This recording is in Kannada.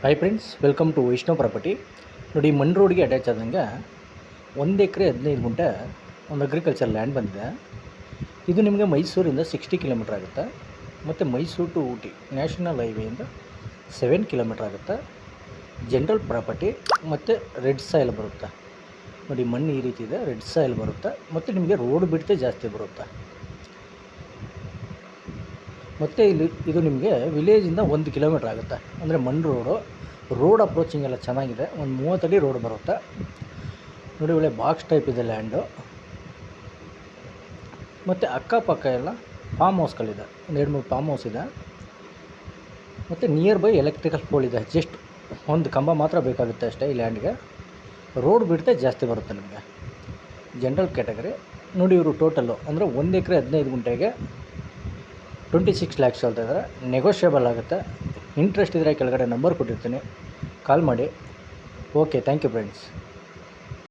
Hi friends, welcome to Vaishnav property. ನೋಡಿ, ಮಣ್ ರೋಡ್ಗೆ ಅಟ್ಯಾಚ್ ಆದಂಗೆ 1 ಎಕರೆ 15 ಗುಂಟೆ ಒಂದು ಅಗ್ರಿಕಲ್ಚರ್ ಲ್ಯಾಂಡ್ ಬಂದಿದೆ. ಇದು ನಿಮಗೆ ಮೈಸೂರಿಂದ 60 ಕಿಲೋಮೀಟ್ರ್ ಆಗುತ್ತೆ, ಮತ್ತು ಮೈಸೂರು ಟು ಊಟಿ ನ್ಯಾಷನಲ್ ಹೈವೇಯಿಂದ 7 ಕಿಲೋಮೀಟ್ರ್ ಆಗುತ್ತೆ. ಜನರಲ್ ಪ್ರಾಪರ್ಟಿ ಮತ್ತು ರೆಡ್ ಸಾಯಿಲ್ ಬರುತ್ತೆ. ನೋಡಿ, ಮಣ್ಣು ಈ ರೀತಿ ಇದೆ, ರೆಡ್ ಸಾಯಿಲ್ ಬರುತ್ತೆ, ಮತ್ತು ನಿಮಗೆ ರೋಡ್ ಬಿಡ್ತೆ ಜಾಸ್ತಿ ಬರುತ್ತೆ. ಮತ್ತು ಇದು ನಿಮಗೆ ವಿಲೇಜಿಂದ 1 ಕಿಲೋಮೀಟ್ರ್ ಆಗುತ್ತೆ. ಅಂದರೆ ಮಣ್ ರೋಡ್ ಅಪ್ರೋಚಿಂಗ್ ಎಲ್ಲ ಚೆನ್ನಾಗಿದೆ. ಒಂದು 30 ಅಡಿ ರೋಡ್ ಬರುತ್ತೆ. ನೋಡಿ, ಒಳ್ಳೆ ಬಾಕ್ಸ್ ಟೈಪ್ ಇದೆ ಲ್ಯಾಂಡು. ಮತ್ತು ಅಕ್ಕಪಕ್ಕ ಎಲ್ಲ ಫಾರ್ಮ್ ಹೌಸ್ಗಳಿದೆ, ಒಂದು 2-3 ಫಾರ್ಮ್ ಹೌಸ್ ಇದೆ. ಮತ್ತು ನಿಯರ್ ಬೈ ಎಲೆಕ್ಟ್ರಿಕಲ್ ಪೋಲ್ ಇದೆ. ಜಸ್ಟ್ ಒಂದು ಕಂಬ ಮಾತ್ರ ಬೇಕಾಗುತ್ತೆ ಅಷ್ಟೇ ಈ ಲ್ಯಾಂಡ್ಗೆ. ರೋಡ್ ಬಿಡ್ತೆ ಜಾಸ್ತಿ ಬರುತ್ತೆ ನಿಮಗೆ. General category. ನೋಡಿ, ಇವರು ಟೋಟಲ್ಲು ಅಂದರೆ 1 ಎಕರೆ 15 ಗುಂಟೆಗೆ 26 ಲ್ಯಾಕ್ಸ್ ಹೇಳ್ತಾ ಇದ್ದಾರೆ. ನೆಗೋಷಿಯಬಲ್ ಆಗುತ್ತೆ. ಇಂಟ್ರೆಸ್ಟ್ ಇದ್ದರೆ ಕೆಳಗಡೆ ನಂಬರ್ ಕೊಟ್ಟಿರ್ತೀನಿ, ಕಾಲ್ ಮಾಡಿ. Okay, thank you friends.